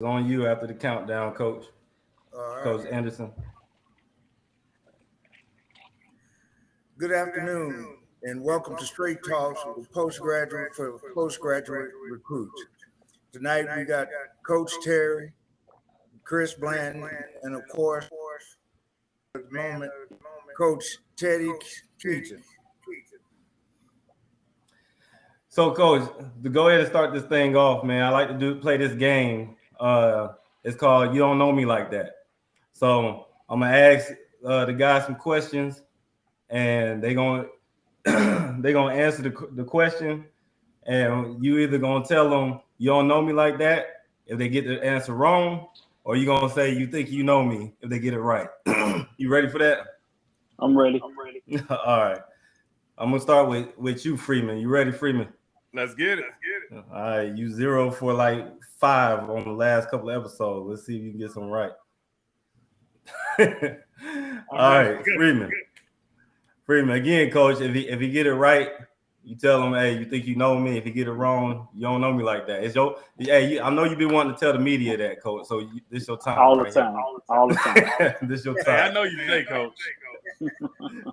It's on you after the countdown, Coach. All right. Coach Anderson. Good afternoon, and welcome to Straight Talks with postgraduate for postgraduate recruits. Tonight we got Coach Terry, Chris Blanton, and of course, at the moment, Coach Teddy Keaton. So, Coach, to go ahead and start this thing off, man, I like to play this game. It's called "You Don't Know Me Like That." So I'm gonna ask the guys some questions, and they gonna answer the question, and you either gonna tell them you don't know me like that if they get the answer wrong, or you gonna say you think you know me if they get it right. You ready for that? I'm ready. All right. I'm gonna start with you, Freeman. You ready, Freeman? Let's get it. All right. You 0 for like 5 on the last couple of episodes. Let's see if you can get some right. All right, Freeman. Freeman, again, Coach. If he get it right, you tell him, hey, you think you know me. If you get it wrong, you don't know me like that. It's your I know you've been wanting to tell the media that, Coach. So this your time. All the time. All the time. This your Hey, time. I know you say, Coach.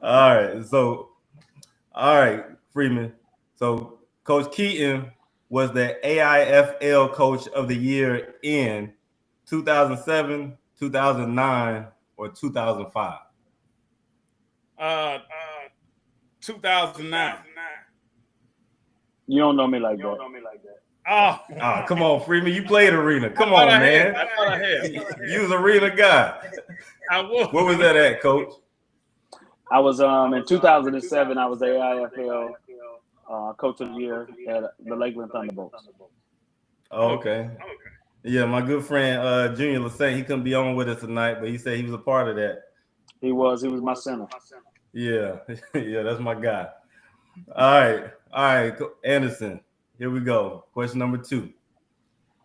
All right. So, all right, Freeman. So, Coach Keaton was the AIFL Coach of the Year in 2007, 2009, or 2005. 2009. You don't know me like that. Oh, Oh, come on, Freeman. You played arena. Come on, man. I thought I had. You was arena guy. I was. Where was that at, Coach? I was in 2007. I was the AIFL Coach of the Year at the Lakeland Thunderbolts. Oh, okay. Yeah, my good friend Junior Lassay, he couldn't be on with us tonight, but he said he was a part of that. He was my center. Yeah, yeah, that's my guy. All right, Anderson. Here we go. Question number 2.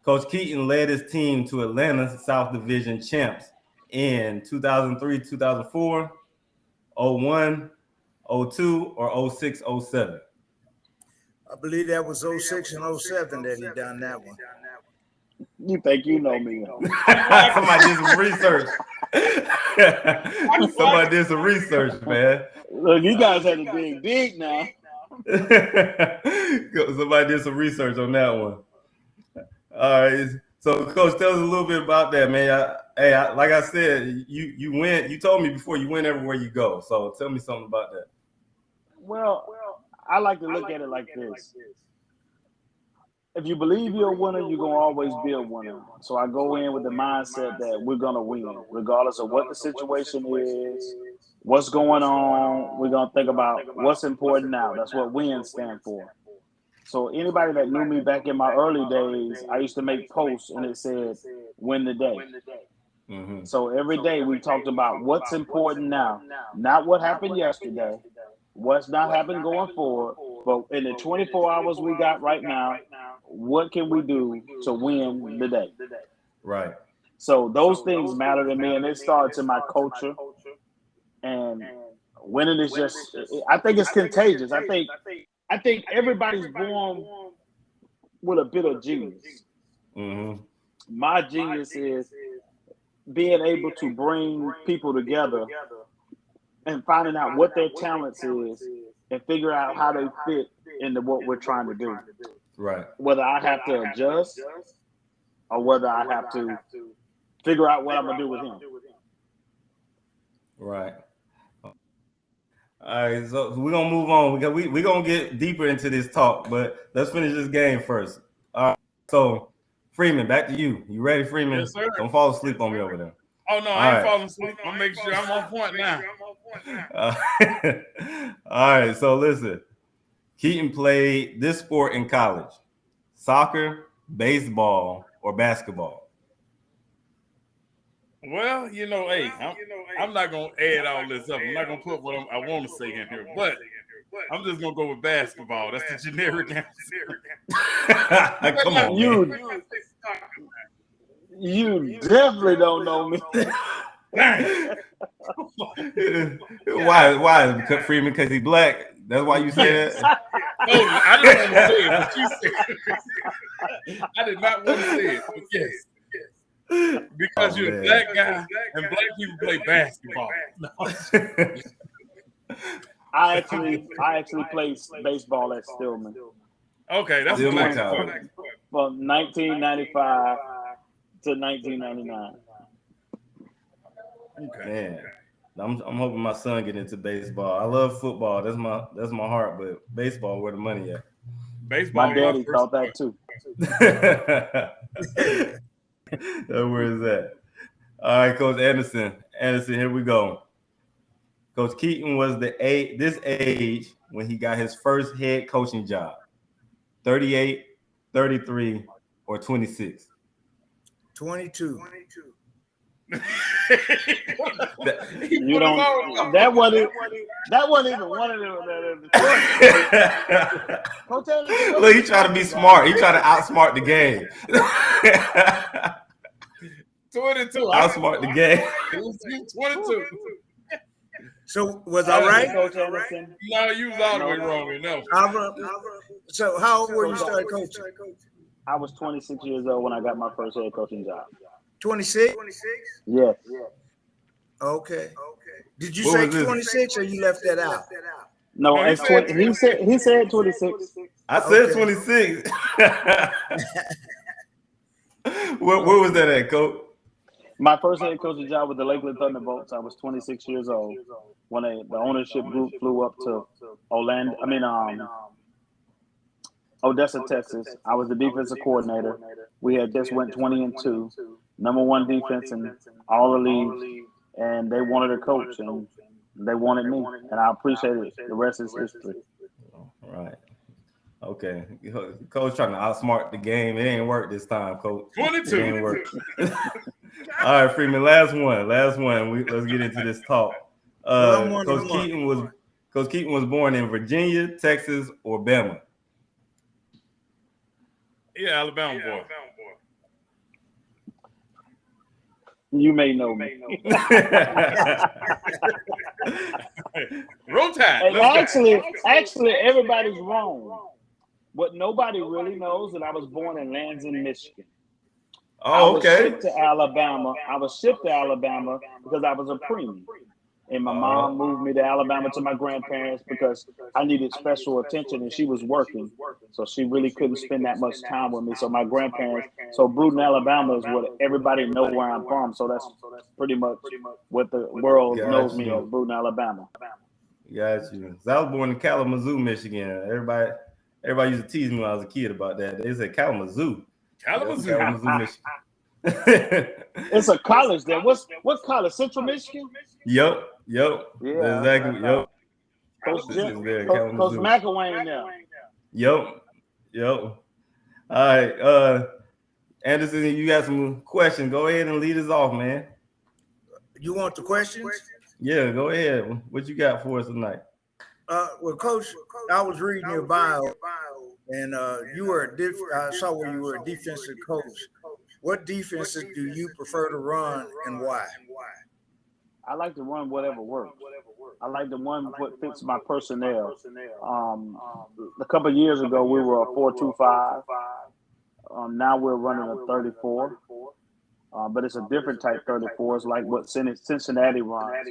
Coach Keaton led his team to Atlanta South Division champs in 2003, 2004, 01, 02, or 06, 07. I believe that was 06 and 07 that he done that one. You think you know me? Somebody did some research. Somebody did some research, man. Look, you guys had to dig big now. Somebody did some research on that one. All right. So, Coach, tell us a little bit about that, man. Like I said, you win. You told me before you win everywhere you go. So, tell me something about that. Well, I like to look at it like this. If you believe you're a winner, you're going to always be a winner. So I go in with the mindset that we're going to win, regardless of what the situation is, what's going on. We're going to think about what's important now. That's what win stand for. So anybody that knew me back in my early days, I used to make posts and it said, win the day. Mm-hmm. So every day we talked about what's important now, not what happened yesterday, what's not happening going forward, but in the 24 hours we got right now, what can we do to win the day? Right. So those things matter to me, and it starts in my culture. And winning is just, I think it's contagious. I think everybody's born with a bit of genius. Mm-hmm. My genius is being able to bring people together and finding out what their talents is and figure out how they fit into what we're trying to do. Right. Whether I have to adjust or whether I have to figure out what I'm going to do with him. Right. All right, so we're gonna move on. We're gonna get deeper into this talk, but let's finish this game first. All right. So, Freeman, back to you. You ready, Freeman? Yes, sir. Don't fall asleep on me over there. Oh, no, I ain't falling asleep. I'm making sure I'm on point now. All right, so listen. Keaton played this sport in college: soccer, baseball, or basketball. Well, hey, I'm not going to add all this up. I'm not going to put what I want to say in here, but I'm just going to go with basketball. That's the generic answer. Come on, man. You definitely don't know me. Why? Freeman? Because he's black. That's why you say that. No, I didn't want to say it, but you said it. I did not want to say it, but yes. Because you're a black guy and black people play basketball. I actually played baseball at Stillman. Okay, that's Stillman a black College. From 1995 to 1999. Okay. Man, I'm hoping my son get into baseball. I love football. That's my heart, but baseball where the money at. Baseball. My daddy thought that too. Where is that? All right, Coach Anderson. Anderson, here we go. Coach Keaton was this age when he got his first head coaching job. 38, 33, or 26. 22. You don't. That wasn't even one of them. Look, he trying to be smart. He trying to outsmart the game. 22. Outsmart the game. 22. So was I right? Coach Anderson? No, you was all the way wrong. No. So how old were you started coaching? I was 26 years old when I got my first head coaching job. 26? Yes. Okay. Did you say 26 or you left that out? No, it's 20, he said 26. I said 26. Where was that at, Coach? My first head coaching job with the Lakeland Thunderbolts. I was 26 years old when the ownership group flew up to Odessa, Texas. I was the defensive coordinator. We had just went 20-2, number one defense in all the leagues, and they wanted a coach, and they wanted me, and I appreciate it. The rest is history. All right. Okay. Coach trying to outsmart the game. It ain't work this time, Coach. 22. It ain't work. All right, Freeman. Last one. Let's get into this talk. Coach Keaton was born in Virginia, Texas, or Bama. Yeah, Alabama boy. You may know me. Roll Tide. Actually, everybody's wrong. What nobody really knows that I was born in Lansing, Michigan. Oh, okay. I was shipped to Alabama because I was a preemie. And my mom moved me to Alabama to my grandparents because I needed special attention and she was working. So she really couldn't spend that much time with me. So my grandparents, Brewton, Alabama is what everybody knows where I'm from. So that's pretty much what the world knows me as, Brewton, Alabama. Got you. So I was born in Kalamazoo, Michigan. Everybody used to tease me when I was a kid about that. They said Kalamazoo. Kalamazoo, Michigan. It's a college there. What college? Central Michigan? Yep. Yeah, Exactly. Yep. Coach McElwain there. Yep. All right. Anderson, you got some questions. Go ahead and lead us off, man. You want the questions? Yeah, go ahead. What you got for us tonight? Well, Coach, I was reading your bio, and you were I saw where you were a defensive coach. What defenses do you prefer to run and why? I like to run whatever works. I like to run what fits my personnel. A couple of years ago, we were a 4-2-5. Now we're running a 34. But it's a different type 34. It's like what Cincinnati runs.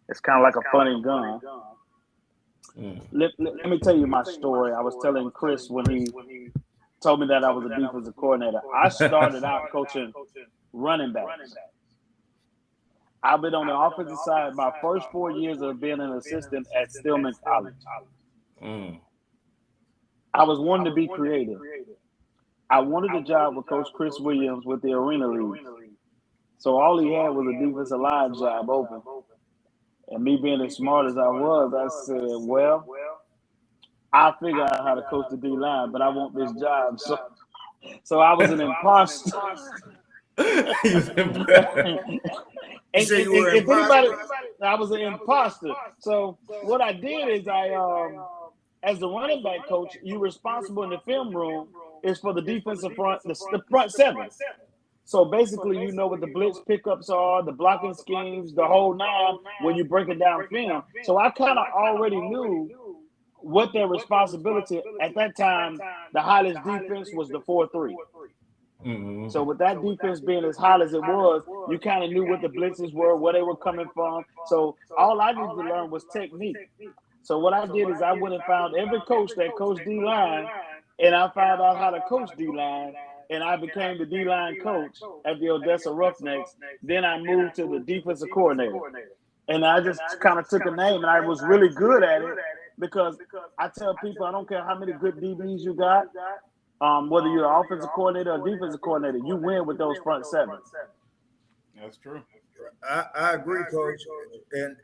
It's kind of like a funny gun. Let me tell you my story. I was telling Chris when he told me that I was a defensive coordinator. I started out coaching running backs. I've been on the offensive side my first 4 years of being an assistant at Stillman College. I was wanting to be creative. I wanted a job with Coach Chris Williams with the Arena League. So all he had was a defensive line job open. And me being as smart as I was, I said, well, I'll figure out how to coach the D-line, but I want this job. So I was an imposter. I was an imposter. So what I did is as the running back coach, you're responsible in the film room is for the defensive front, the front seven. So basically, you know what the blitz pickups are, the blocking schemes, the whole nine when you break it down film. So I kind of already knew what their responsibility at that time. The highest defense was the 4-3. Mm-hmm. So with that defense being as hot as it was, you kind of knew what the blitzes were, where they were coming from. So all I needed to learn was technique. So what I did is I went and found every coach that coached D-line, and I found out how to coach D-line, and I became the D-line coach at the Odessa Roughnecks. Then I moved to the defensive coordinator. And I just kind of took a name, and I was really good at it because I tell people I don't care how many good DBs you got, whether you're an offensive coordinator or defensive coordinator, you win with those front seven. That's true. I agree, Coach. And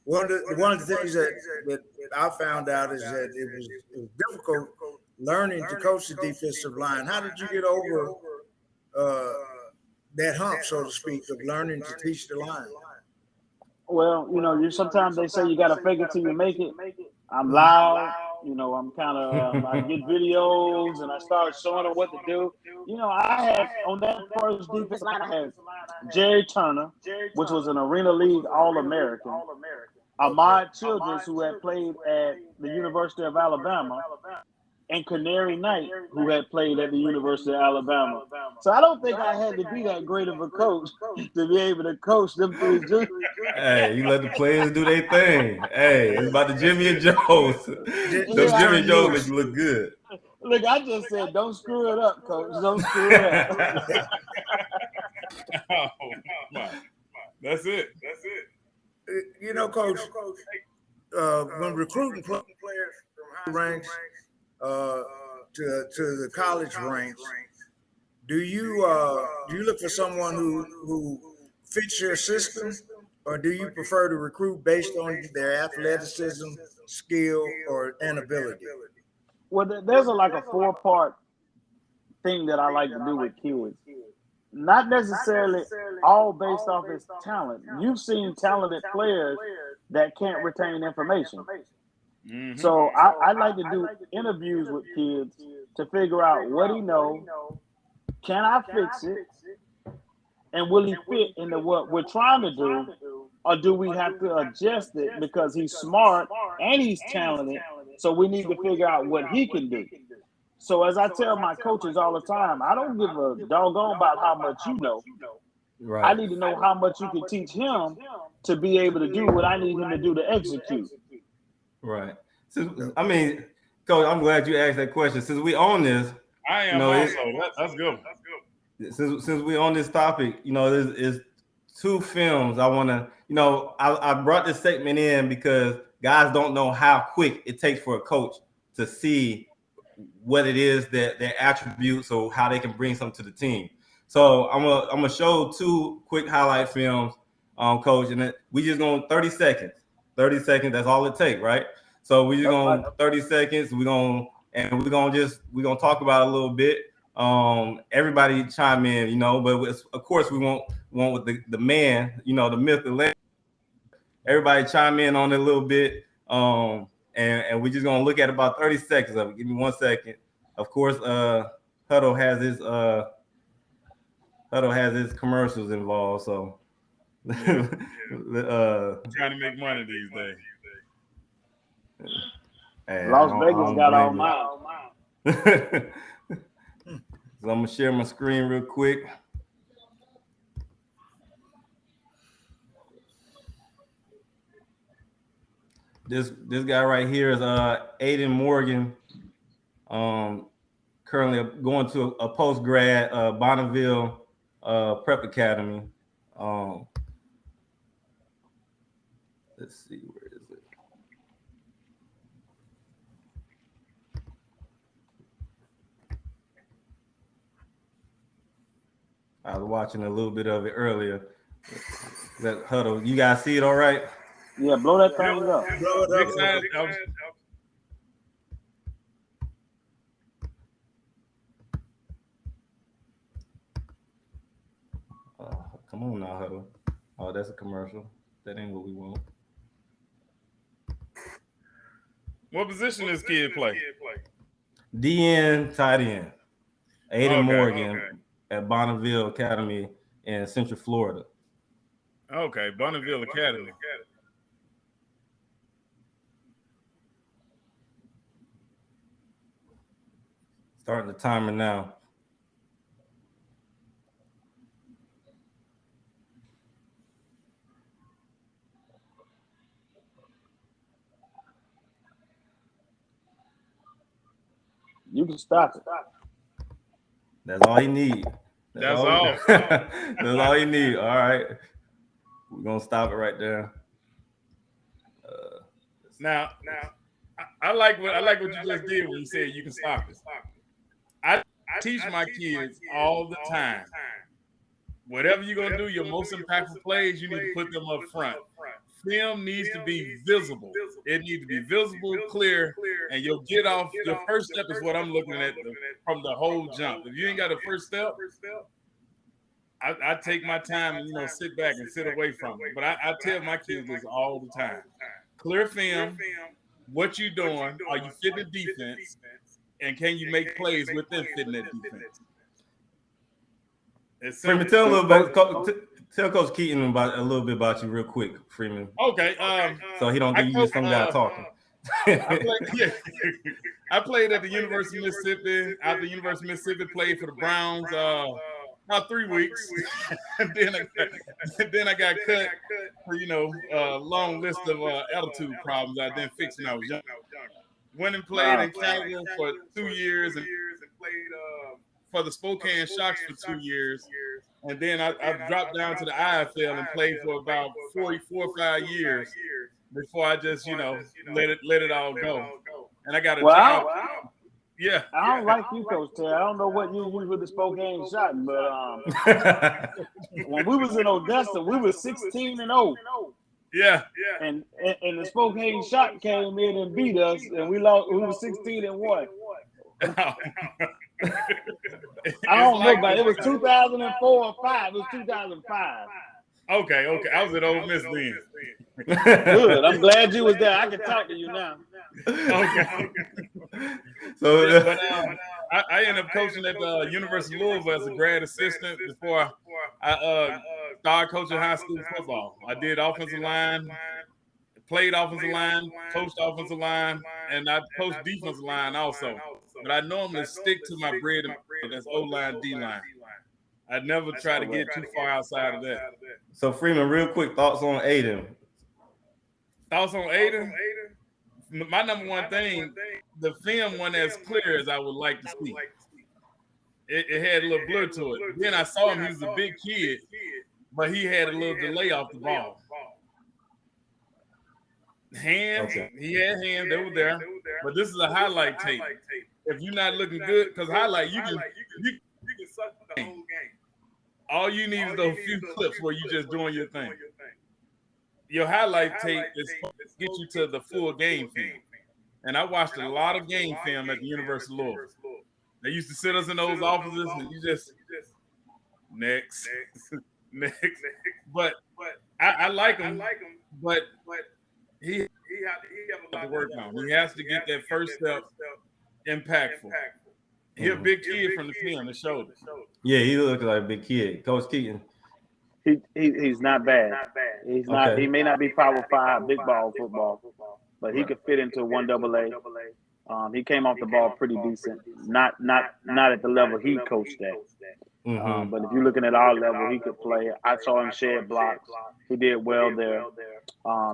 one of the things that I found out is that it was difficult learning to coach the defensive line. How did you get over that hump, so to speak, of learning to teach the line? Well, you sometimes they say you got to fake it till you make it. I'm loud, I'm kind of, I get videos and I start showing them what to do. I had on that first defense line, I had Jerry Turner, which was an Arena League All-American, Ahmad Childress, who had played at the University of Alabama, and Canary Knight, who had played at the University of Alabama. So I don't think I had to be that great of a coach to be able to coach them three juniors. Hey, you let the players do their thing. Hey, it's about the Jimmy and Joes. Those Jimmy and Joes make you look good. Look, I just said, don't screw it up, Coach. Don't screw it up. Oh, my. That's it. Coach, when recruiting players from high ranks to the college ranks, do you look for someone who fits your system, or do you prefer to recruit based on their athleticism, skill, and ability? Well, there's like a 4-part thing that I like to do with kids. Not necessarily all based off his talent. You've seen talented players that can't retain information. Mm-hmm. So I like to do interviews with kids to figure out what he knows. Can I fix it? And will he fit into what we're trying to do? Or do we have to adjust it because he's smart and he's talented? So we need to figure out what he can do. So as I tell my coaches all the time, I don't give a doggone about how much you know. Right. I need to know how much you can teach him to be able to do what I need him to do to execute. Right. So, I mean, Coach, I'm glad you asked that question. Since we on this, I am also. That's good. Since we on this topic, there's 2 films I want to, I brought this segment in because guys don't know how quick it takes for a coach to see what it is that their attributes or how they can bring something to the team. So I'm gonna show 2 quick highlight films, Coach, and we just going 30 seconds. 30 seconds, that's all it takes, right? So we just going 30 seconds. We're gonna talk about it a little bit. Everybody chime in, but of course we want with the man, the myth, the legend. Everybody chime in on it a little bit. And we're just gonna look at about 30 seconds of it. Give me 1 second. Of course, Huddle has his commercials involved, so trying to make money these days. Hey, Las Vegas got all mine. So I'm gonna share my screen real quick. This guy right here is Aidan Morgan. Currently going to a post grad Bonneville Prep Academy. Let's see, where is it? I was watching a little bit of it earlier. That Huddle, you guys see it all right? Yeah, blow that thing up. Blow it up. Come on now, Huddle. Oh, that's a commercial. That ain't what we want. What position does kid play? DN tight end. Aidan Morgan at Bonneville Academy in Central Florida. Okay, Bonneville Academy. Starting the timer now. You can stop it. That's all you need. That's all. That's all you need. All right. We're gonna stop it right there. Now, I like what you just did when you said you can stop it. I teach my kids all the time. Whatever you're gonna do, your most impactful plays, you need to put them up front. Film needs to be visible. It needs to be visible, clear, and your first step is what I'm looking at from the whole jump. If you ain't got a first step, I take my time and sit back and sit away from it. But I tell my kids this all the time: clear film. What you doing? Are you fitting the defense? And can you make plays within fitting that defense? Freeman, tell a little bit. Tell Coach Keaton a little bit about you real quick, Freeman. Okay. So he don't think you just some guy talking. I played at the University of Mississippi. After the University of Mississippi, played for the Browns about 3 weeks. And then I got cut for a long list of attitude problems I didn't fix when I was young. Went and played in Canada for 2 years and played for the Spokane Shocks for 2 years. And then I dropped down to the IFL and played for about 4 or 5 years before I just let it all go. And I got a job. Yeah. I don't like you, Coach Teddy. I don't know what you use with the Spokane Shot, but when we was in Odessa, we were 16-0. Yeah. And the Spokane Shot came in and beat us, and we lost. We were 16-1. I don't know, but it was 2004 or 5. It was 2005. Okay. I was at Ole Miss then. Good. I'm glad you was there. I can talk to you now. Okay. So, but I ended up coaching at the University of Louisville as a grad assistant before I started coaching high school football. I did offensive line, played offensive line, coached offensive line, and I coached defensive line also. But I normally stick to my bread and butter, that's O-line, D-line. I never try to get too far outside of that. So Freeman, real quick thoughts on Aidan. Thoughts on Aidan? My number one thing, the film wasn't as clear as I would like to see. It had a little blur to it. Then I saw him, he was a big kid, but he had a little delay off the ball. Hands, he had hands, they were there. But this is a highlight tape. If you're not looking good, because highlight, you can suck the whole game. All you need is those few clips where you just doing your thing. Your highlight tape is supposed to get you to the full game film. And I watched a lot of game film at the University of Louisville. They used to sit us in those offices and you just next. But I like him, but he have a lot to work on. He has to get that first step impactful. He's a big kid from the film, the shoulders. Yeah, he looks like a big kid. Coach Keaton. He's not bad. He's not. Okay. He may not be Power 5 big ball football, but he could fit into 1AA. He came off the ball pretty decent. Not at the level he coached at. Mm-hmm. But if you're looking at our level, he could play. I saw him shed blocks. He did well there.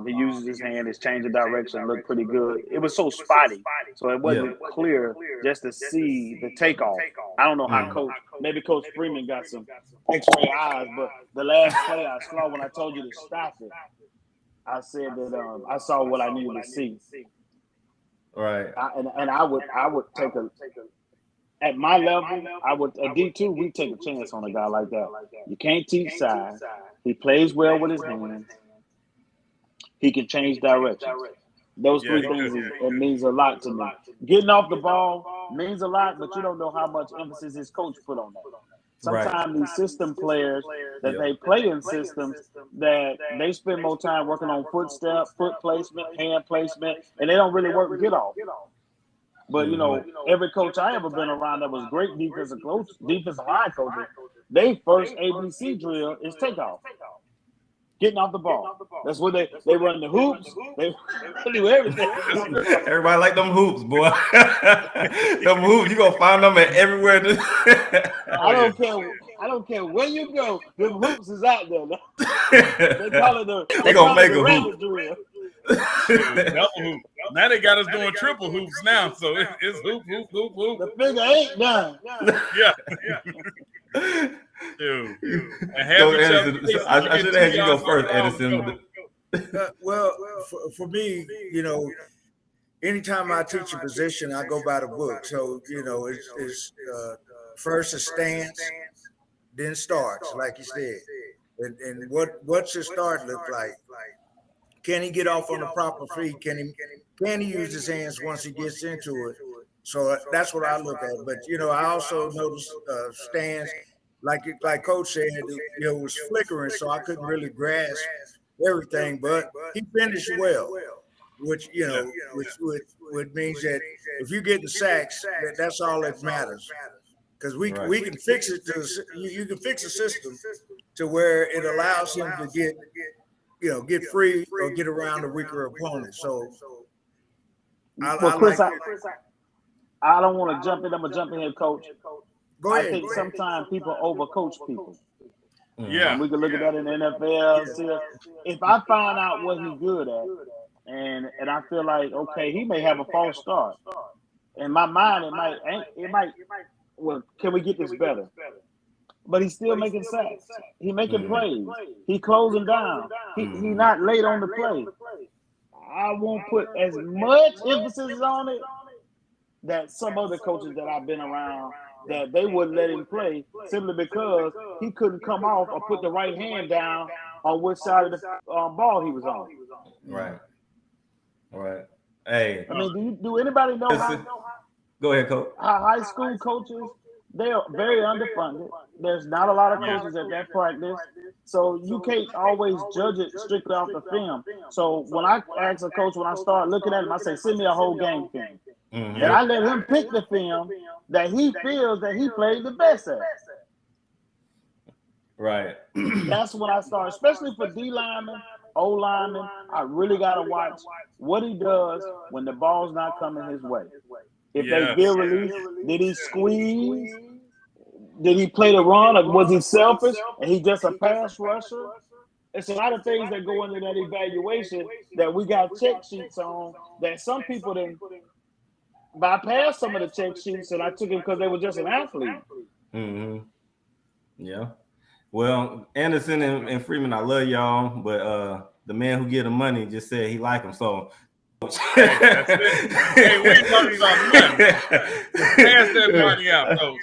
He uses his hand, his change of direction looked pretty good. It was so spotty, so it wasn't clear just to see the takeoff. I don't know how maybe Coach Freeman got some X-ray eyes, but the last play I saw when I told you to stop it, I said that I saw what I needed to see. Right. And I would take a. At my level, at D2, we take a chance on a guy like that. You can't teach size. He plays well with his hands. He can change direction. Those three things, it means a lot to me. Getting off the ball means a lot, but you don't know how much emphasis his coach put on that. Sometimes these system players that they play in systems that they spend more time working on footstep, foot placement, hand placement, and they don't really work get off. But, every coach I ever been around that was great defensive line coaches, they first ABC drill is takeoff. Getting off the ball. That's what they run the hoops. They do everything. Everybody like them hoops, boy. Them hoops, you gonna find them everywhere. I don't care where you go. Them hoops is out there. They call it they gonna make a hoop. Drill. Double hoop. Now they got us doing triple hoops now, so it's hoop. The figure 8 done. Yeah. Dude. And have Go, each other. Anderson. I should have had you go first, Anderson. Well, for me, anytime I teach a position, I go by the book. So, it's first a stance, then starts, like you said. And what's your start look like? Can he get off on the proper feet? Can he use his hands once he gets into it? So that's what I look at. But I also noticed stance, like Coach said, it was flickering, so I couldn't really grasp everything. But he finished well, which which means that if you get the sacks, that's all that matters. Because we can fix it you can fix a system to where it allows him to get free or get around a weaker opponent. So, Chris, I don't want to jump in. I'm gonna jump in here, Coach. Go ahead. I think sometimes people overcoach people. Yeah, and we can look at that in the NFL. See, if I find out what he's good at, and I feel like okay, he may have a false start. In my mind, it might. Well, can we get this better? But he's still making sacks. He making plays. He closing down. He not late on the play. I won't put as much emphasis on it that some other coaches that I've been around that they wouldn't let him play simply because he couldn't come off or put the right hand down on which side of the ball he was on. Right. All right. Hey. I mean, do anybody know how? Go ahead, Coach. How high school coaches, they are very underfunded. There's not a lot of coaches at that practice. So you can't always judge it strictly off the film. So when I ask a coach, when I start looking at him, I say, send me a whole game film. And I let him pick the film that he feels that he played the best at. Right. That's when I start, especially for D linemen, O linemen. I really got to watch what he does when the ball's not coming his way. If they feel release, did he squeeze? Did he play the run, or was he selfish and he just a pass rusher? It's a lot of things that go into that evaluation that we got check sheets on that some people didn't bypass some of the check sheets, and I took it because they were just an athlete. Yeah. Well, Anderson and Freeman, I love y'all, but the man who get the money just said he like him, so. Hey, that's it. Hey, we ain't talking about money. Pass that money out, Coach.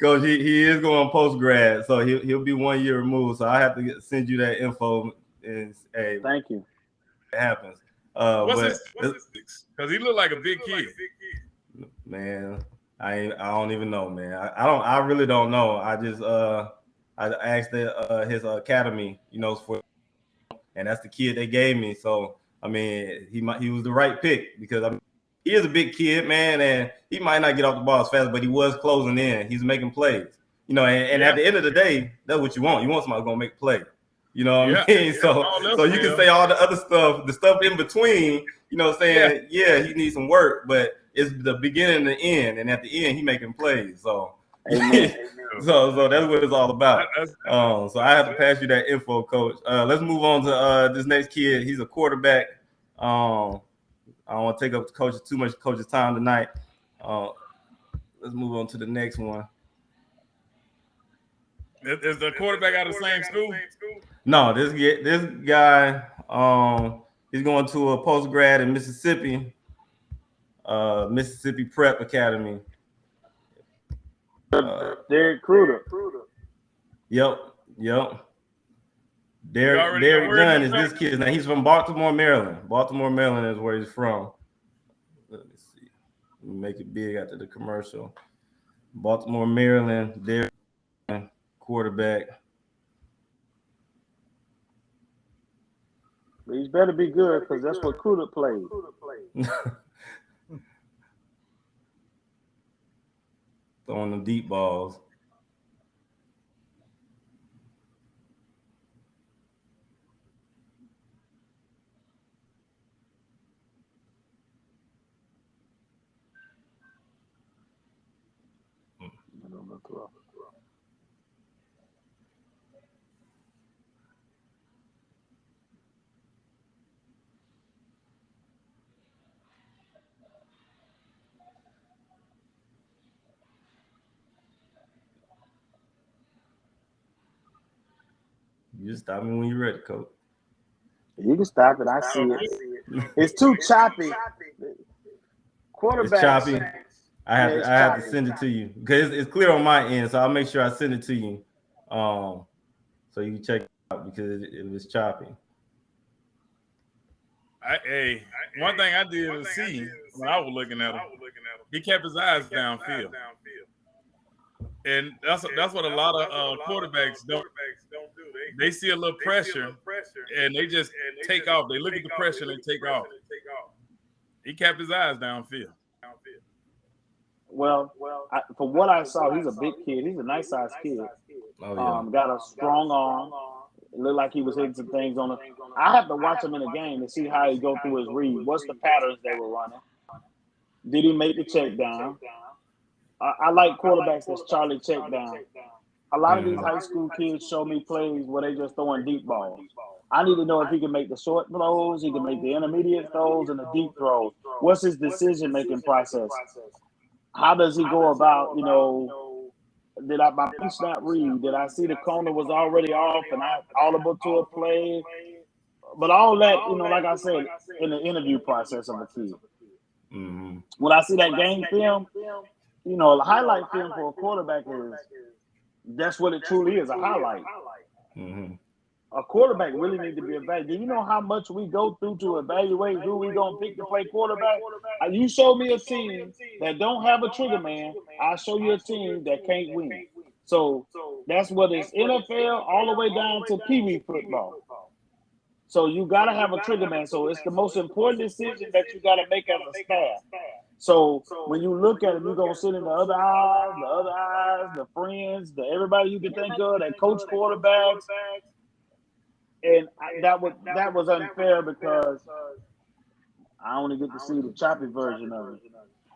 Coach, he is going post grad, so he'll be 1 year removed. So I have to send you that info. And hey, thank you. It happens. What's his because he looked like a big kid. Man, I don't even know, man. I really don't know. I just I asked his academy, and that's the kid they gave me. So. I mean, he was the right pick because he is a big kid, man, and he might not get off the ball as fast, but he was closing in. He's making plays, and at the end of the day, that's what you want. You want somebody who's gonna make a play. You know what I mean? So you can say all the other stuff, the stuff in between, saying, he needs some work, but it's the beginning and the end, and at the end, he making plays. So. So that's what it's all about. So I have to pass you that info, Coach. Let's move on to this next kid. He's a quarterback. I don't want to take up too much coach's time tonight. Let's move on to the next one. Is the quarterback out of the same school? No, this guy, he's going to a post grad in Mississippi, Mississippi Prep Academy. Derek Cruder. Yep. Derek Gunn is this kid. Now he's from Baltimore, Maryland. Baltimore, Maryland is where he's from. Let me see. Let me make it big after the commercial. Baltimore, Maryland. Derek Gunn, quarterback. He's better be good because that's what Cruder played. Throwing the deep balls. You just stop me when you're ready, Coach. You can stop it. I see it. It's too choppy. Quarterbacks. It's choppy. I have to send it to you because it's clear on my end, so I'll make sure I send it to you, so you can check it out because it was choppy. One thing I did see when I was looking at him, he kept his eyes downfield, and that's what a lot of quarterbacks don't do. They see a little pressure, and they just take off. They look at the pressure and they take off. He kept his eyes downfield. Well, from what I saw, he's a big kid. He's a nice sized kid. Oh, yeah. Got a strong arm. It looked like he was hitting some things on it. I have to watch him in a game to see how he go through his read. What's the patterns they were running? Did he make the check down? I like quarterbacks that's Charlie check down. A lot of these high school kids show me plays where they just throwing deep balls. I need to know if he can make the short throws, he can make the intermediate throws, and the deep throws. What's his decision-making process? How does he go about, did my pre-snap read? Did I see the corner was already off and I audible to a play? But all that, like I said, in the interview process of a kid. Mm-hmm. When I see that game film, the highlight film for a quarterback that's what it truly is, a highlight. Mm-hmm. A quarterback really needs to be evaluated. Do you know how much we go through to evaluate who we going to pick to play quarterback? You show me a team that don't have a trigger man, I'll show you a team that can't win. So that's what it's NFL all the way down to Pee Wee football. So you got to have a trigger man. So it's the most important decision that you got to make as a staff. So when you look at it, you're going to sit in the other eyes, the friends, everybody you can think of, that coach quarterbacks. And that was unfair because I only get to see the choppy version of it.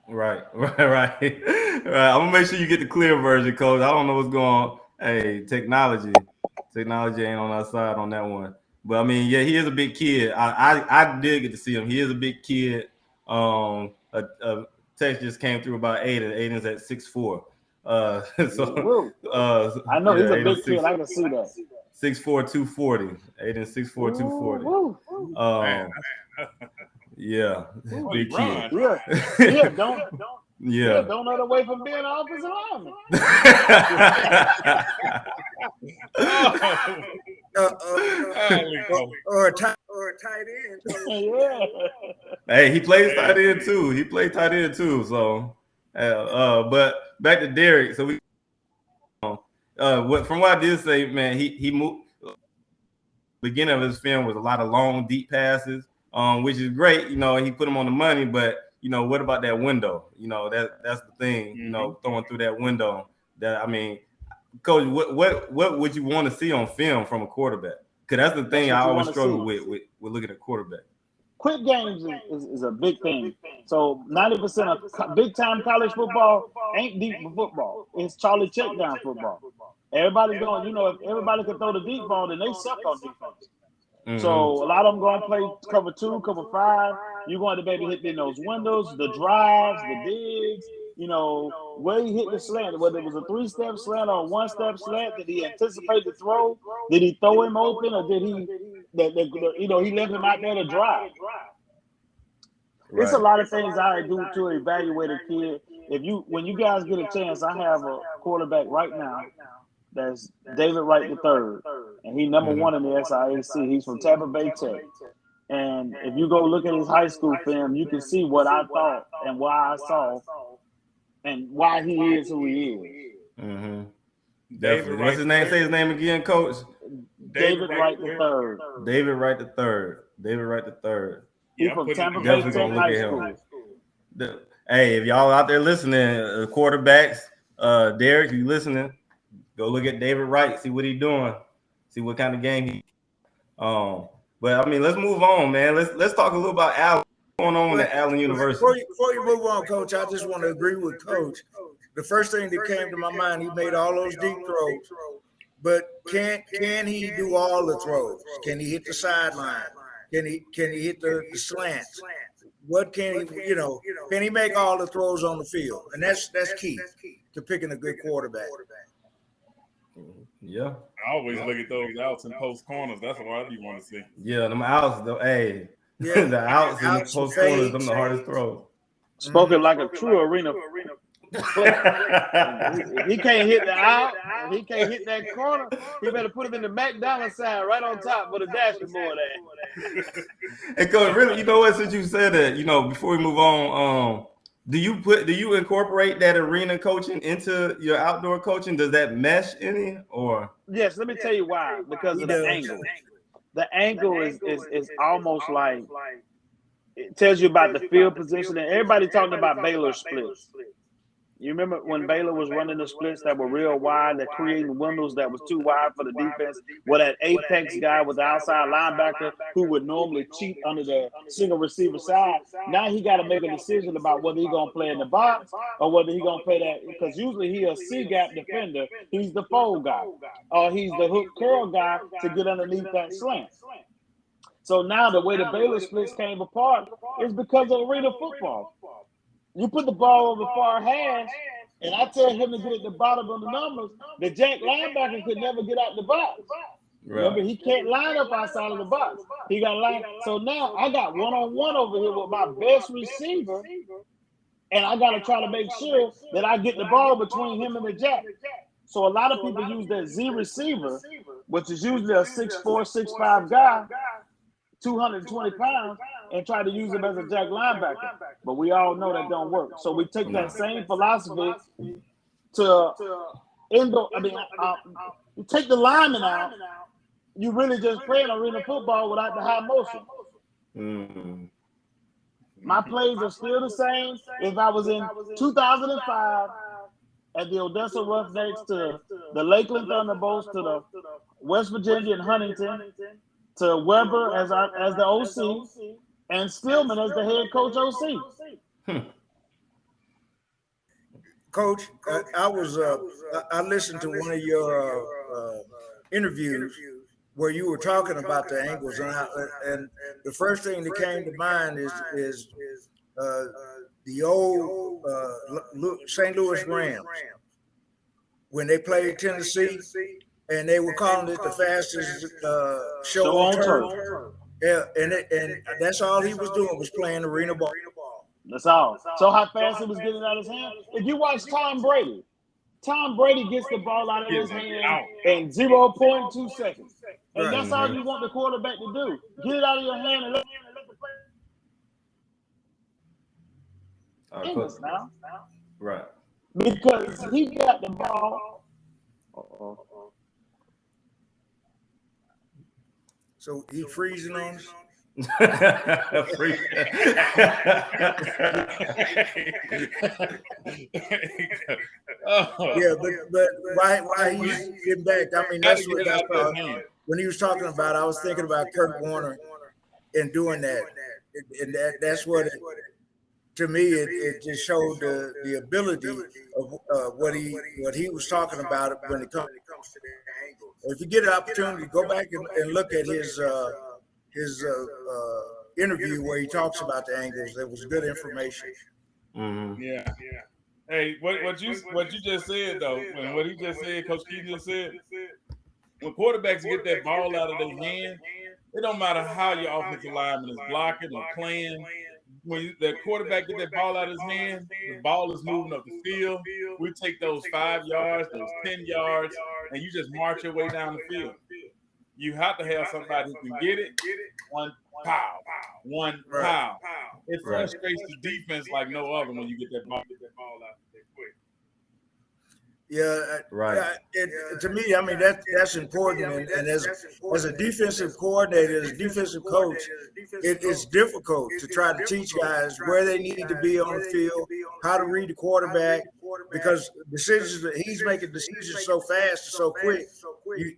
Right. I'm gonna make sure you get the clear version, Coach. I don't know what's going on. Hey, technology ain't on our side on that one. But I mean, yeah, he is a big kid. I did get to see him. He is a big kid. A text just came through about Aidan. Aidan's at 6'4". I know he's a big kid. I can see that. 6'4", 240. Aidan 6'4", 240. Yeah, big kid. Yeah, don't run away from being an offensive lineman. Or a tight end. Yeah. Hey, he plays tight end too. So, but back to Derek. So from what I did say, man, he moved. Beginning of his film was a lot of long, deep passes, which is great. He put him on the money, but what about that window? That's the thing. Throwing through that window. Coach, what would you want to see on film from a quarterback? Because that's the thing I always struggle with looking at quarterback. Quick games is a big thing. So 90% of big-time college football ain't deep football. It's Charlie check-down football. Everybody's going, if everybody can throw the deep ball, then they suck on defense. Mm-hmm. So a lot of them going to play cover 2, cover 5. You're going to maybe hit in those windows, the drives, the digs, where he hit the slant, whether it was a 3-step slant or a 1-step slant. Did he anticipate the throw? Did he throw him open, or did he left him out there to drive? Right. It's a lot of things I do to evaluate a kid. When you guys get a chance, I have a quarterback right now that's David Wright III, and he's number 1 in the SIAC. He's from Tampa Bay Tech. And if you go look at his high school film, you can see what I thought and why I saw and why he is who he is. Mm-hmm. Definitely. What's his name? Say his name again, Coach. David Wright III. David Wright III. He's from Tampa Bay Tech High School. Hey, if y'all out there listening, quarterbacks, Derek, you listening? Go look at David Wright, see what he's doing, see what kind of game he. But let's move on, man. Let's talk a little about Allen. What's going on at Allen University? Before you move on, Coach, I just want to agree with Coach. The first thing that came to my mind, he made all those deep throws, but can he do all the throws? Can he hit the sideline? Can he hit the slants? What can he, can he make all the throws on the field? And that's key to picking a good quarterback. Yeah. I always look at those outs and post corners. That's what I do want to see. Yeah, them outs though. Hey, Yeah, the outs and the outs and post corners, them fades. the hardest throws. Spoken like a true arena player. He can't hit the out. And he can't hit that corner. He better put him in the McDonald's sign right on top with a dashboard at. Hey, Coach, really, you know what? Since you said that, before we move on, do you incorporate that arena coaching into your outdoor coaching? Does that mesh any or? Yes, let me tell you why. Because of the angle. The angle is almost like it tells you about the field position, and everybody talking about Baylor splits. You remember when Baylor was running the splits that were real wide, that creating windows that was too wide for the defense, where that apex guy was the outside linebacker who would normally cheat under the single receiver side. Now he got to make a decision about whether he's going to play in the box or whether he's going to play that, because usually he's a C-gap defender. He's the fold guy, or he's the hook curl guy to get underneath that slant. So now the way the Baylor splits came apart is because of arena football. You put the ball over far hash, and I tell him to get at the bottom of the numbers. The jack linebacker could never get out the box. Right. Remember, he can't line up outside of the box. He got line. So now I got one-on-one over here with my best receiver, and I got to try to make sure that I get the ball between him and the jack. So a lot of people use that Z receiver, which is usually a 6'4", 6'5" guy, 220 pounds, and try to use him as a jack linebacker. But we all know that don't work. So we take that same philosophy to indoor. You take the lineman out, you really just playing arena football without the high motion. Mm-hmm. My plays are still the same. If I was in 2005 at the Odessa Roughnecks, to the Lakeland Thunderbolts, to the West Virginia and Huntington, to Weber as the OC, and Stillman as the head coach OC. Coach, I listened to one of your interviews where you were talking about the angles, and the first thing that came to mind is the old St. Louis Rams when they played Tennessee. And they were calling it the fastest show on turf. Yeah, and that's all he was doing was playing arena ball. That's all. So how fast he was getting out of his hand? If you watch Tom Brady gets the ball out of his hand in 0.2 seconds. And that's all you want the quarterback to do. Get it out of your hand and let the play. Now. Right. Because he got the ball. So he freezing on us? Yeah, but why he's getting back? I mean, that's when he was talking about. I was thinking about Kurt Warner and doing that, and that's what to me it just showed the ability of what he was talking about when it comes to the angle. If you get an opportunity, go back and look at his interview where he talks about the angles. It was good information. Mm-hmm. Yeah. Hey, what you just said though, and what he just said, Coach Keaton just said, when quarterbacks get that ball out of their hand, it don't matter how your offensive lineman is blocking or playing. When the quarterback get that ball out of his hand, the ball is moving up the field. We take those 5 yards, those 10 yards, and you just march your way down the field. You have to have somebody who can get it. One pow. It frustrates the defense like no other when you get that ball out there quick. Yeah, right. To me, I mean that's important, and as a defensive coordinator, as a defensive coach, it is difficult to try to teach guys where they need to be on the field, how to read the quarterback, because he's making decisions so fast and so quick.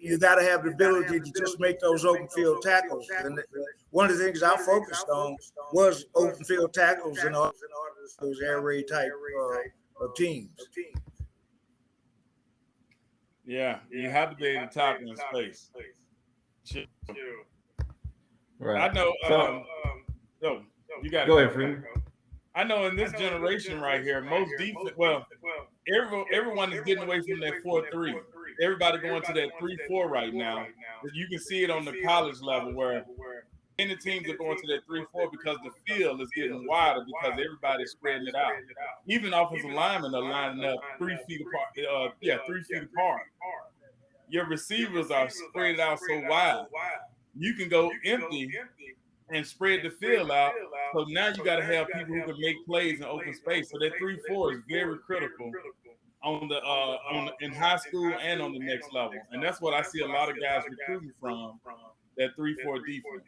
You got to have the ability to just make those open field tackles. And one of the things I focused on was open field tackles in all those air raid type of teams. Yeah, you have to be able to tackle in space. Right. I know. You got to go ahead, Freeman. I know in this generation right here, most defense. Well, everyone is getting away from that 4-3. everybody going to that 3-4 right now. You can see it on the college level where many teams are going to that 3-4 because the field is getting wider because everybody's spreading it out. Even offensive linemen are lining up 3 feet apart. 3 feet apart. Your receivers are spread out so wide. You can go empty and spread the field out. So now you got to have people who can make plays in open space. So that 3-4 is very critical in high school and on the next level. And that's what I see a lot of guys recruiting from, that 3-4 defense.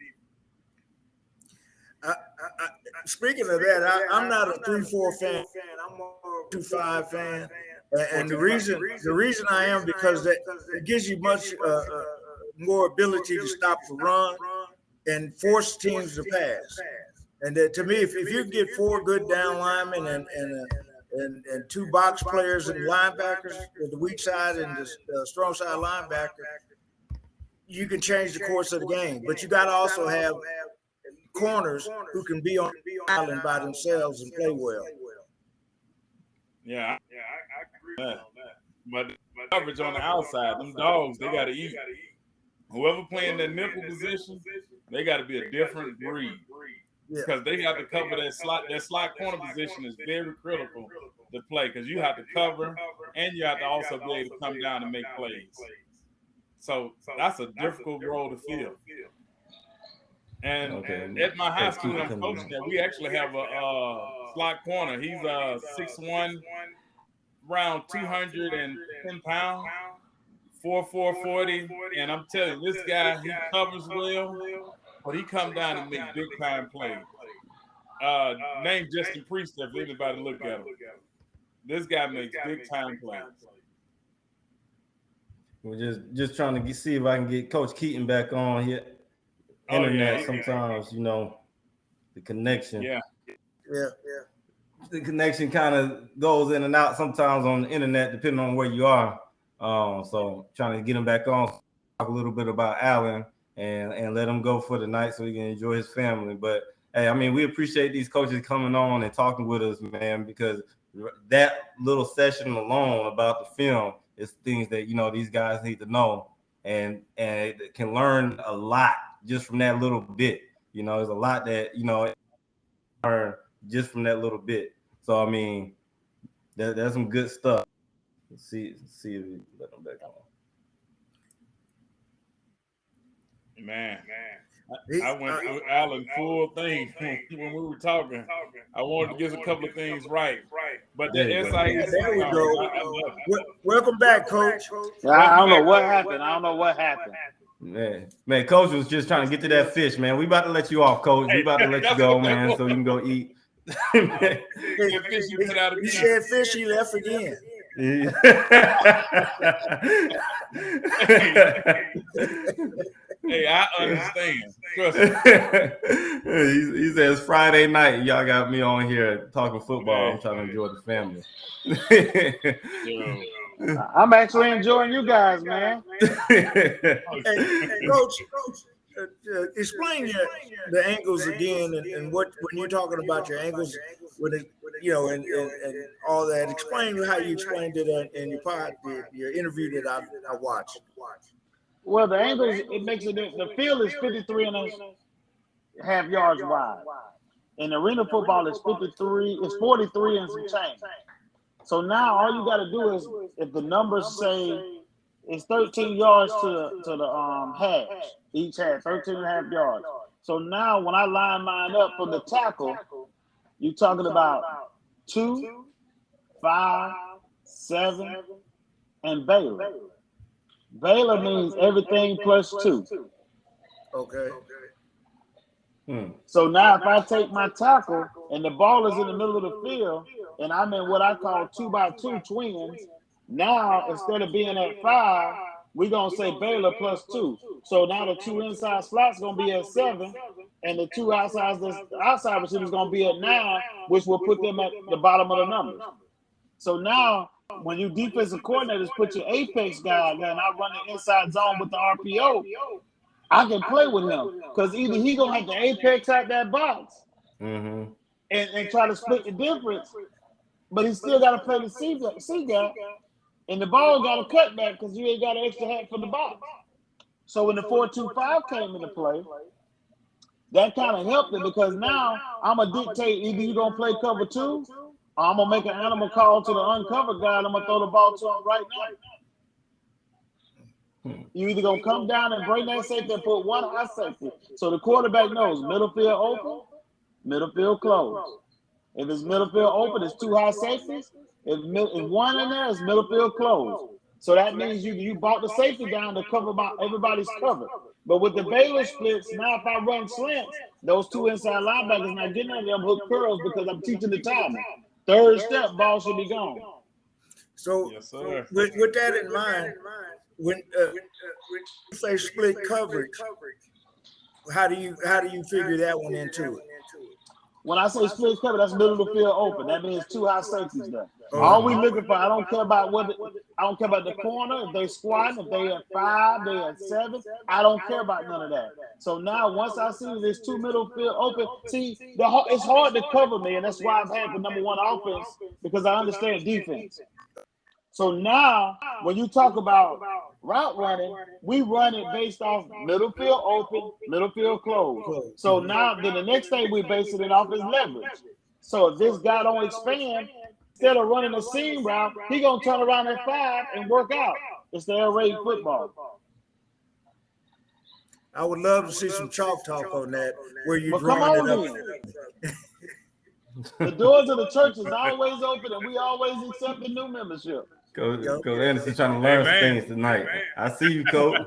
Speaking of that, I'm not a 3-4 fan. I'm more of a 2-5 fan. And the reason I am because it gives you much more ability to stop the run and force teams to pass. And to me, if you get 4 good down linemen and 2 box players and linebackers, the weak side and the strong side linebacker, you can change the course of the game. But you got to also have corners who can be on the island by themselves and play well. Yeah, I agree on that. But the coverage on the outside, them dogs, they got to eat. Whoever playing that nickel position, they got to be a different breed because they have to cover that slot. That slot corner position is very critical to play because you have to cover and you have to also be able to come down and make plays. So that's a difficult role to fill. And at my high school I'm coaching at, we actually have a slot corner. He's 6'1", around 210 pounds, 4'4", 40. And I'm telling you, this guy, he covers well, but he come down and make big time plays. Named Justin Priest, if anybody look at him. This guy makes big time plays. We're just trying to see if I can get Coach Keaton back on here. Internet sometimes, the connection. Yeah. The connection kind of goes in and out sometimes on the internet, depending on where you are. So trying to get him back on, talk a little bit about Allen and let him go for the night so he can enjoy his family. But hey, I mean, we appreciate these coaches coming on and talking with us, man, because that little session alone about the film is things that these guys need to know and can learn a lot just from that little bit. There's a lot that learn just from that little bit. So I mean, that's some good stuff. Let's see if we let them back on. Man. I went through Allen full thing when we were talking. I wanted to get a couple of things right. But the SIS, there we go. Welcome back, Coach. I don't know what happened. Man, Coach was just trying to get to that fish, man. We about to let you off, Coach. We about to let you go, man, so you can go eat. He said fish, he left again. Hey, I understand. Trust me. He says Friday night, y'all got me on here talking football. I'm trying to enjoy the family. I'm actually enjoying you guys, man. Hey, Coach, explain the angles again and what when you're talking about your angles, and all that. Explain how you explained it in your interview that I watched. Well, the angles, it makes it. The field is 53.5 yards wide. And arena football is 43 and some change. So now all you got to do is, if the numbers say it's 13 yards to the hash, each hash, 13 and a half yards. So now when I line mine up from the tackle, you're talking about 2, 5, 7, and Baylor. Baylor means everything plus 2. Okay. So now if I take my tackle and the ball is in the middle of the field and I'm in what I call 2x2 twins, now instead of being at 5, we're going to say Baylor plus 2. So now the 2 inside slots going to be at 7 and the 2 outside receivers going to be at 9, which will put them at the bottom of the numbers. So now when you defensive coordinators put your apex guy there and I run the inside zone with the RPO, I can play with him because either he gonna have to apex out that box and try to split the difference, but he still got to play the C gap, and the ball got a cutback because you ain't got an extra hat for the box. So when the 4-2-5 came into play, that kind of helped it because now I'm going to dictate either you're going to play cover 2 or I'm going to make an animal call to the uncovered guy and I'm going to throw the ball to him right now. You either going to come down and bring that safety and put one high safety. So the quarterback knows middle field open, middle field closed. If it's middle field open, it's 2 high safeties. If one in there, it's middle field closed. So that means you brought the safety down to cover everybody's covered. But with the Baylor splits, now if I run slants, those 2 inside linebackers not getting on them hook curls because I'm teaching the timing. Third step, ball should be gone. So yes, with that in mind, when you say split coverage, how do you figure that one into it? When I say split cover, that's middle of the field open. That means 2 high safeties there. All we looking for, I don't care about the corner, if they squatting, if they at 5, they at 7. I don't care about none of that. So now once I see this 2 middle field open, see, it's hard to cover me, and that's why I've had the number 1 offense, because I understand defense. So now, when you talk about route running, we run it based off middle field open, middle field closed. So now, then the next thing we base it off is leverage. So if this guy don't expand, instead of running a seam route, he gonna turn around at 5 and work out. It's the air raid football. I would love to see some chalk talk on that, where you drawing it up. The doors of the church is always open, and we always accept the new membership. Coach Anderson trying to learn some things tonight. I see you, Coach.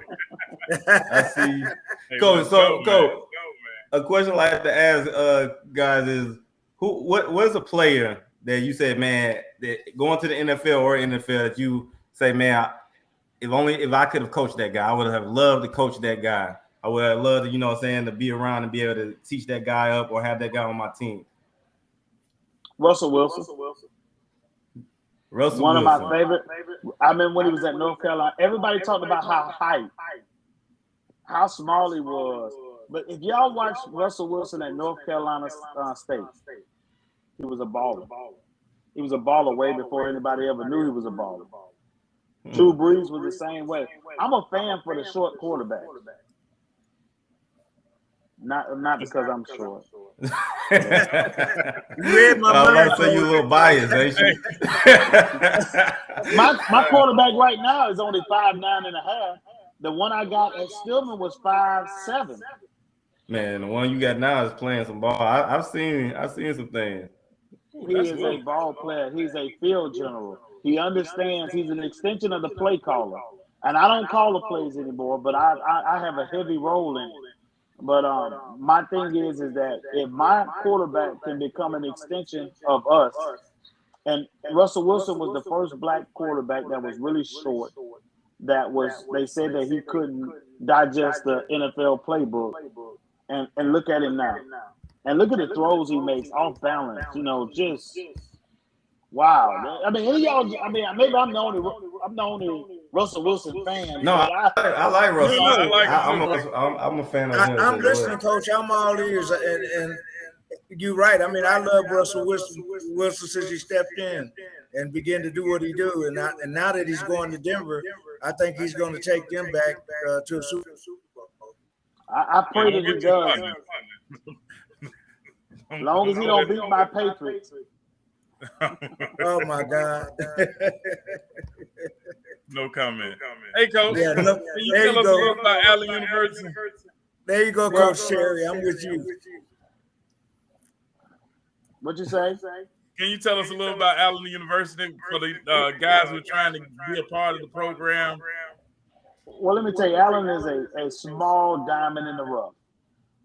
I see you. Coach, Coach, a question I like to ask guys is, what's a player that you say, man, that going to the NFL or NFL that you say, man, if I could have coached that guy, I would have loved to coach that guy. I would have loved to, you know what I'm saying, to be around and be able to teach that guy up or have that guy on my team. Russell Wilson. One of my favorite. I remember when he was at North Carolina. Everybody talked about how small he was. But if y'all watch Russell Wilson at North Carolina State, he was a baller. He was a baller way before anybody ever knew he was a baller. Drew Brees was the same way. I'm a fan for the short quarterback. Not because I'm short. You read my mind. So you a little biased, ain't you? my quarterback right now is only 5'9.5". The one I got at Stillman was 5'7". Man, the one you got now is playing some ball. I've seen some things. He is a ball player. He's a field general. He understands. He's an extension of the play caller. And I don't call the plays anymore, but I have a heavy role in it. But my thing is that if my quarterback can become an extension of us, and Russell Wilson was the first black quarterback that was really short, they said that he couldn't digest the NFL playbook, and look at him now. And look at the throws he makes off balance, just wow. I mean, any of y'all, maybe I'm the only Russell Wilson fan. No, I like Russell. Yeah, I'm a fan of him. I'm listening, Coach. I'm all ears, and you're right. I mean, I love Russell Wilson since he stepped in and began to do what he do, and now that he's going to Denver, I think he's going to take them back to a Super Bowl. I pray that he does. As long as he don't beat my Patriots. Oh my God. No comment. Hey, Coach. Yeah, can you tell us a little about Allen University? There you go, Coach Terry. I'm with you. What'd you say? Can you tell us a little about Allen University for the guys who are trying to be a part of the program? Well, let me tell you, Allen is a small diamond in the rough.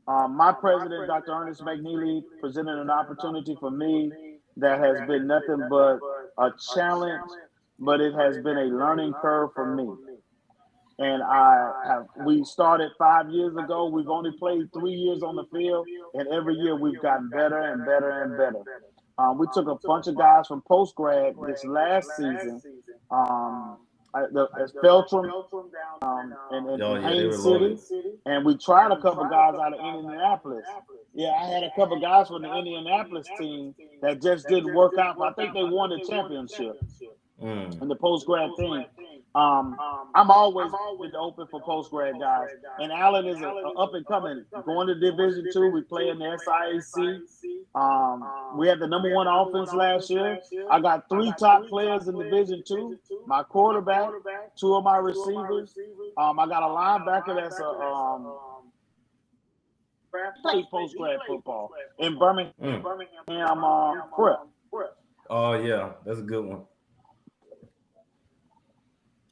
My president, Dr. Ernest McNeely, presented an opportunity for me that has been nothing but a challenge, but it has been a learning curve for me. And we started 5 years ago. We've only played 3 years on the field, and every year we've gotten better and better and better. We took a bunch of guys from post-grad this last season. Feltram in Haines City, and we tried a couple guys out of Indianapolis. Yeah, I had a couple guys from the Indianapolis team that just didn't work out. I think they won the championship. in the post grad thing. I'm always been open for post grad guys, and Allen is a up and coming, going to Division II. We play in the SIAC. We had the #1 offense last year. I got 3 top players in Division II. My quarterback, 2 of my receivers. I got a linebacker that's played post grad football in Birmingham. Prep. Oh yeah, that's a good one.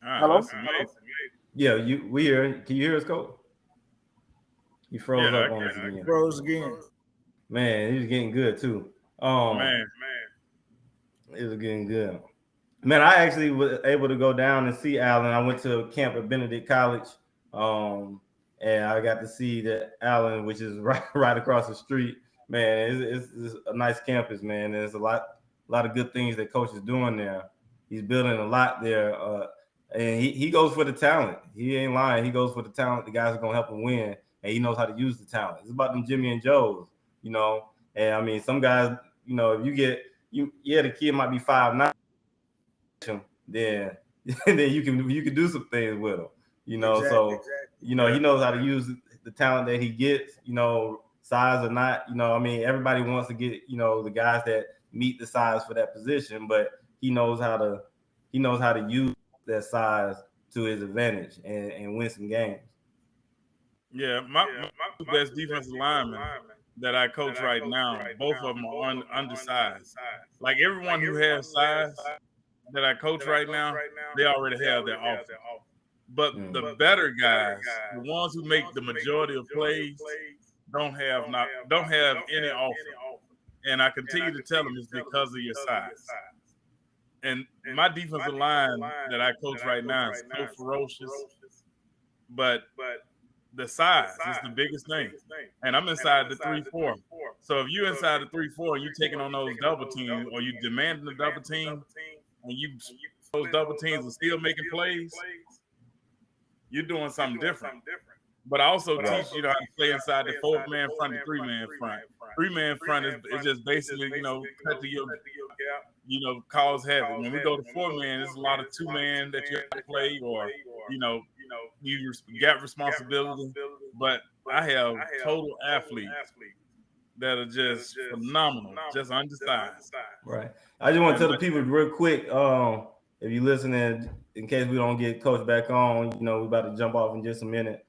Hello? Yeah, we hear. Can you hear us, Coach? You froze up on us again. Froze again. Man, he was getting good too. Man. It was getting good. Man, I actually was able to go down and see Allen. I went to camp at Benedict College, and I got to see the Allen, which is right across the street. Man, it's a nice campus, man. And there's a lot of good things that Coach is doing there. He's building a lot there, and he goes for the talent. He ain't lying. He goes for the talent. The guys are gonna help him win, and he knows how to use the talent. It's about them Jimmy and Joes, you know. And I mean, some guys, you know, if you get the kid might be 5'9", then you can do some things with him, you know. Exactly. You know, he knows how to use the talent that he gets, you know, size or not, you know. I mean, everybody wants to get, you know, the guys that meet the size for that position, but he knows how to use that size to his advantage and win some games. Yeah, my best defensive linemen that I coach right now, both of them are undersized. Like everyone who has size that I coach right now, they already have their offer. But the better guys, the ones who make the majority of plays, don't have any offer. And I continue to tell them it's because of your size. And my defensive line that I coach right now is so ferocious, but the size is the biggest thing. And I'm inside the 3-4. So if you're inside the 3-4 and you're taking on those double teams, or you demanding the double team, and you those double teams are still making plays, you're doing something different. But I also teach you how to play inside the 4-man front, the 3-man front. 3-man front is just basically, you know, cut to your gap, you know, cause havoc. When we go to 4-man, there's a lot of 2-man that you have to play, or, you know, you got responsibility. But I have total athletes that are just phenomenal, just undersized. Right. I just want to tell the people real quick, if you're listening, in case we don't get Coach back on, you know, we're about to jump off in just a minute.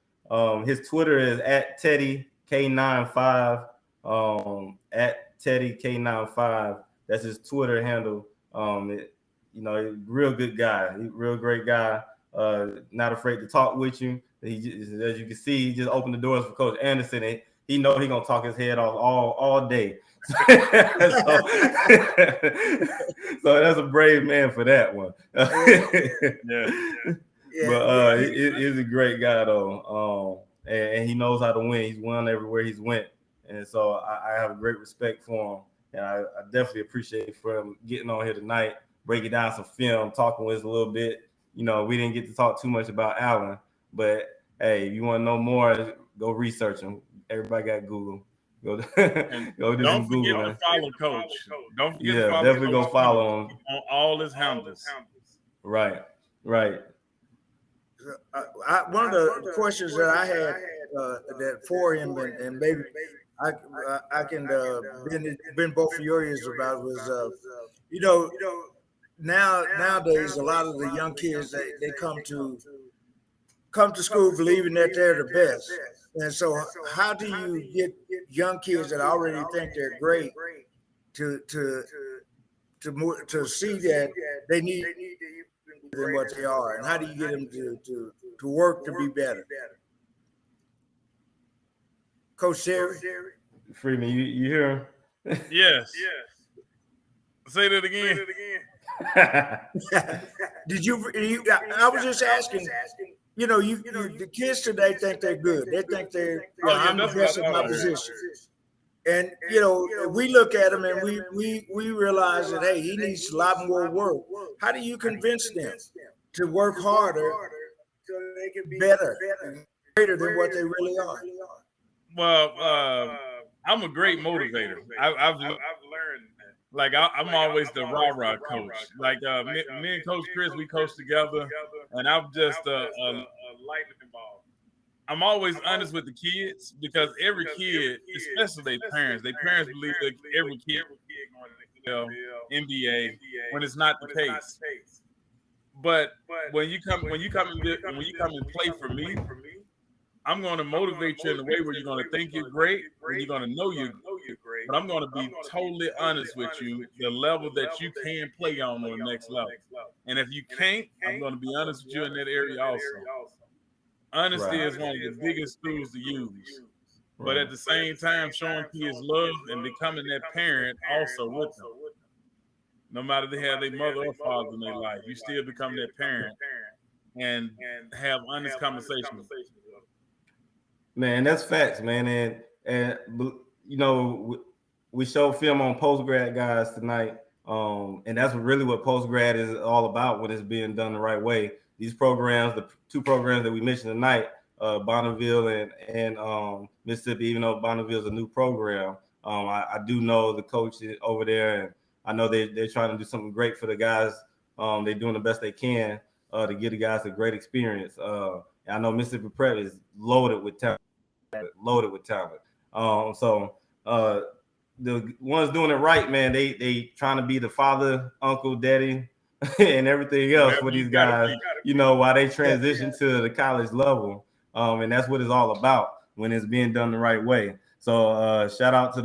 His Twitter is @TeddyK95. @TeddyK95. That's his Twitter handle. You know, real good guy, real great guy. Not afraid to talk with you. He just, as you can see, he just opened the doors for Coach Anderson, and he know he gonna talk his head off all day. So that's a brave man for that one. But he's a great guy though, and he knows how to win. He's won everywhere he's went, and so I have a great respect for him, and I definitely appreciate for him getting on here tonight, breaking down some film, talking with us a little bit. You know, we didn't get to talk too much about Allen, but hey, if you want to know more, go research him. Everybody got Google. Go do don't some forget Google. To follow Coach. Don't forget to follow definitely go follow him on all his handles. Right. One of the questions that I had that for him, and maybe I can bend both of your ears about was, you know, nowadays a lot of the young kids they come to school believing that they're the best. And so how do you get young kids that already think they're great to see that they need to be than what they are? And how do you get them to work to be better? Coach Terry? Freeman, you hear him? Yes. Say that again. Did you? I was just asking. You know, the kids today think they're good. They think I'm the best at my position. And you know, we look at them and we realize that hey, he needs a lot more work. How do you convince them to work harder so they can be better, greater than what they really are? Well, I'm a great motivator. I've learned Like I'm always the rah-rah coach. Like me and Coach Chris, we coach together, and I'm just a lightning ball. I'm always honest with the kids because every kid, especially their parents believe that every kid going to NFL, NBA, when it's not the case. But when you come and play for me, I'm going to motivate you in a way where you're going to think you're great, where you're going to know you're great, but I'm going to be totally honest with you, the level that you can play on the next level. And if you can't, I'm going to be honest with you in that area also. Honesty is one of the biggest tools to use. But at the same time, showing kids love and becoming that parent also with them. No matter they have their mother or father in their life, you still become that parent and have honest conversations. Man, that's facts, man. And you know, we show film on post grad guys tonight, and that's really what post grad is all about when it's being done the right way. These programs, the two programs that we mentioned tonight, Bonneville and Mississippi, even though Bonneville is a new program, I do know the coach over there, and I know they're trying to do something great for the guys. They're doing the best they can to give the guys a great experience. I know Mississippi Prep is loaded with talent. So the ones doing it right, man, they trying to be the father, uncle, daddy, and everything else for these guys, you know, while they transition to the college level. And that's what it's all about when it's being done the right way. So shout out to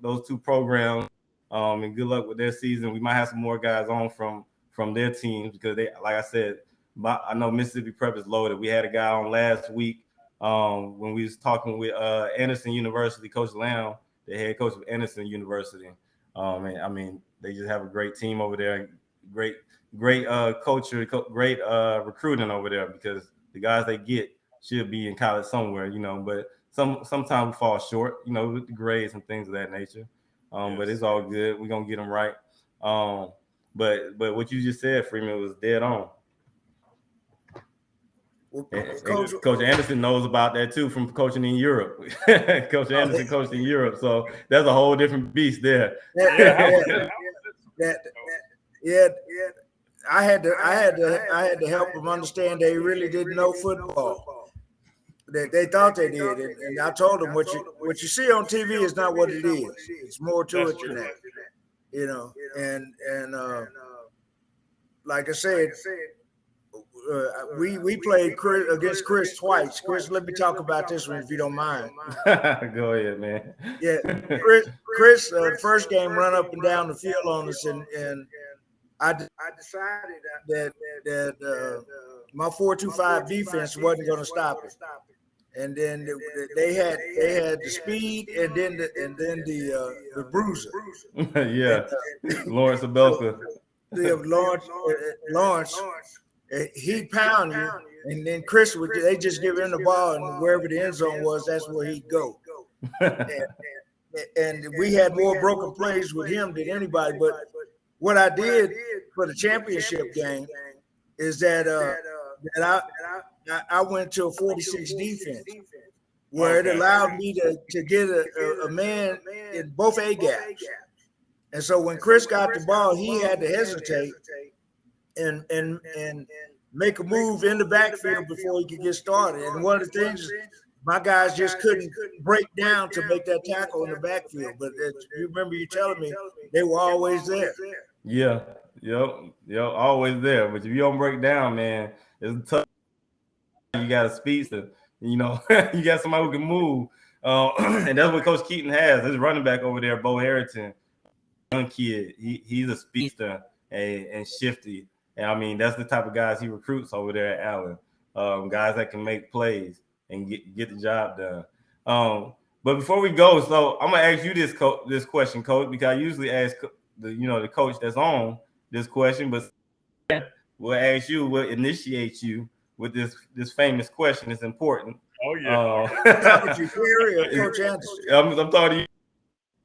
those two programs, and good luck with their season. We might have some more guys on from their teams because they, like I said, I know Mississippi Prep is loaded. We had a guy on last week when we was talking with Anderson University, Coach Lamb, the head coach of Anderson University. And I mean, they just have a great team over there, great culture, great recruiting over there because the guys they get should be in college somewhere, you know. But sometimes we fall short, you know, with the grades and things of that nature. But it's all good. We're gonna get them right. But what you just said, Freeman, was dead on. Well, Coach Anderson knows about that too from coaching in Europe. Coach Anderson coached in Europe, so that's a whole different beast there. Yeah. I had to help them understand they really didn't know football. They thought they did, and I told them what you see on TV is not what it is. It's more to it than that, you know. And like I said. We played against Chris twice. Chris, let me talk about this one if you don't mind. Go ahead, man. Yeah, Chris, first game run up and down the field on us, and I decided that my 4-2-5 defense wasn't going to stop it. And then they had the speed, and then the bruiser. Yeah, Lawrence Abelka. Lawrence. He'd pound you, and then Chris they just give him the ball, and wherever the end zone was, that's where he'd go. and we had more broken plays with him than anybody. But what I did for the championship game is that I went to a 46 defense, where it allowed me to get a man in both A gaps. And so when Chris got the ball, he had to hesitate and make a move in the backfield before he could get started. And one of the things my guys just couldn't break down to make that tackle in the backfield. But you remember you telling me they were always there. Yeah, yep, always there. But if you don't break down, man, it's tough. You got a speedster, you know, you got somebody who can move. And that's what Coach Keaton has. His running back over there, Bo Harrington, young kid. He's a speedster and shifty. And I mean, that's the type of guys he recruits over there at Allen. Guys that can make plays and get the job done. But before we go, so I'm gonna ask you this question, Coach, because I usually ask the coach that's on this question, but we'll ask you, we'll initiate you with this famous question. It's important. Oh yeah. I'm talking to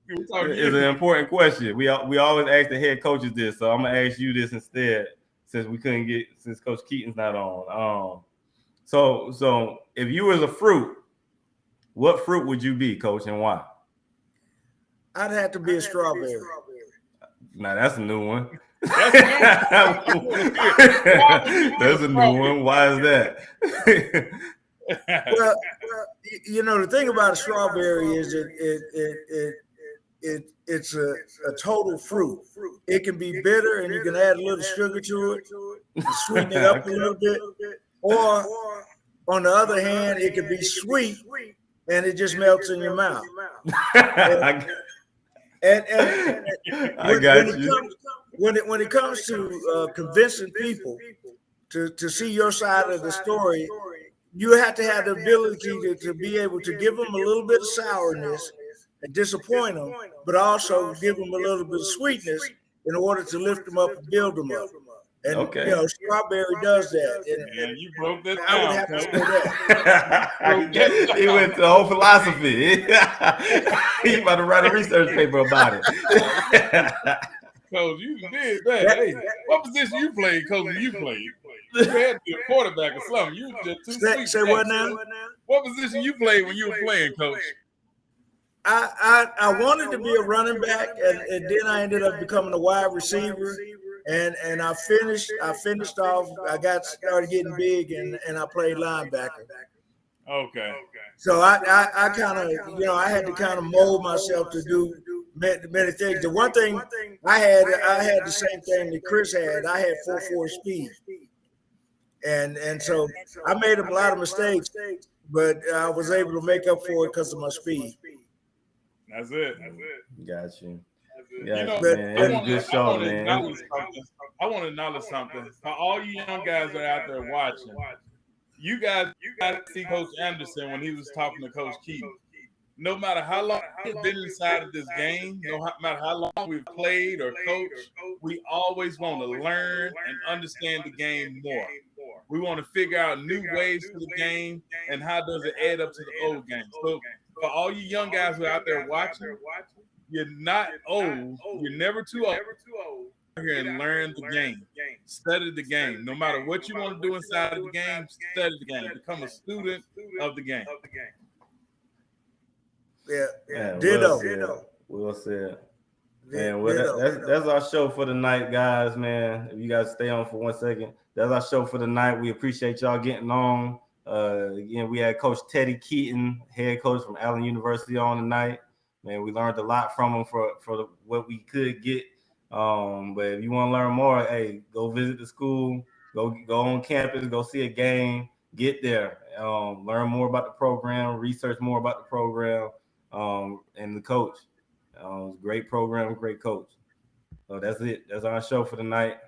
you. It's an important question. We always ask the head coaches this, so I'm gonna ask you this instead. Since Coach Keaton's not on. So if you was a fruit, what fruit would you be, Coach, and why? I'd have to be a strawberry. Nah, that's a new one. That's a new one. Why is that? Well, the thing about a strawberry is it's a total fruit. It can be bitter, and you can add a little sugar to it and sweeten it up a little bit. Or on the other hand, it can be sweet, and it just melts in your mouth. And when it comes to convincing people to see your side of the story, you have to have the ability to be able to give them a little bit of sourness and disappoint them, but also give them a little bit of sweetness in order to lift them up and build them up. And strawberry does that. And you broke that I would down. have to say that. He went to the whole philosophy. He about to write a research paper about it. Coach, you did that. Hey, what position you played, Coach? You played. You had to be a quarterback or something. You were just too sweet. Say what now? What position you played when you were playing, Coach? I wanted to be a running back, and then I ended up becoming a wide receiver. And I finished off. I started getting big, and I played linebacker. Okay. So I kind of I had to kind of mold myself to do many things. The one thing I had the same thing that Chris had. I had 4.4 speed, and so I made a lot of mistakes, but I was able to make up for it because of my speed. That's it. Got you. Yeah, man. It was a good show, man. I want to acknowledge something. For all you young guys that are out there watching, you guys got to see Coach Anderson when he was talking to Coach Keaton. No matter how long we've been inside of this game, no matter how long we've played or coached, we always want to learn and understand the game more. We want to figure out new ways to the game and how does it add up to the old game. So for all you young guys who are out there watching, you're not old. You're never too old. Here and learn the game. Study the game. No matter what you want to do inside of the game, study the game. Become a student of the game. Yeah. Ditto. Well said. Man, well, that's our show for the night, guys, man. If you guys stay on for 1 second, that's our show for the night. We appreciate y'all getting on. Again, we had Coach Teddy Keaton, head coach from Allen University, on tonight. Man, we learned a lot from him for what we could get. But if you want to learn more, hey, go visit the school, go on campus, go see a game, get there, learn more about the program, research more about the program, and the coach. Great program, great coach. So that's it. That's our show for the night.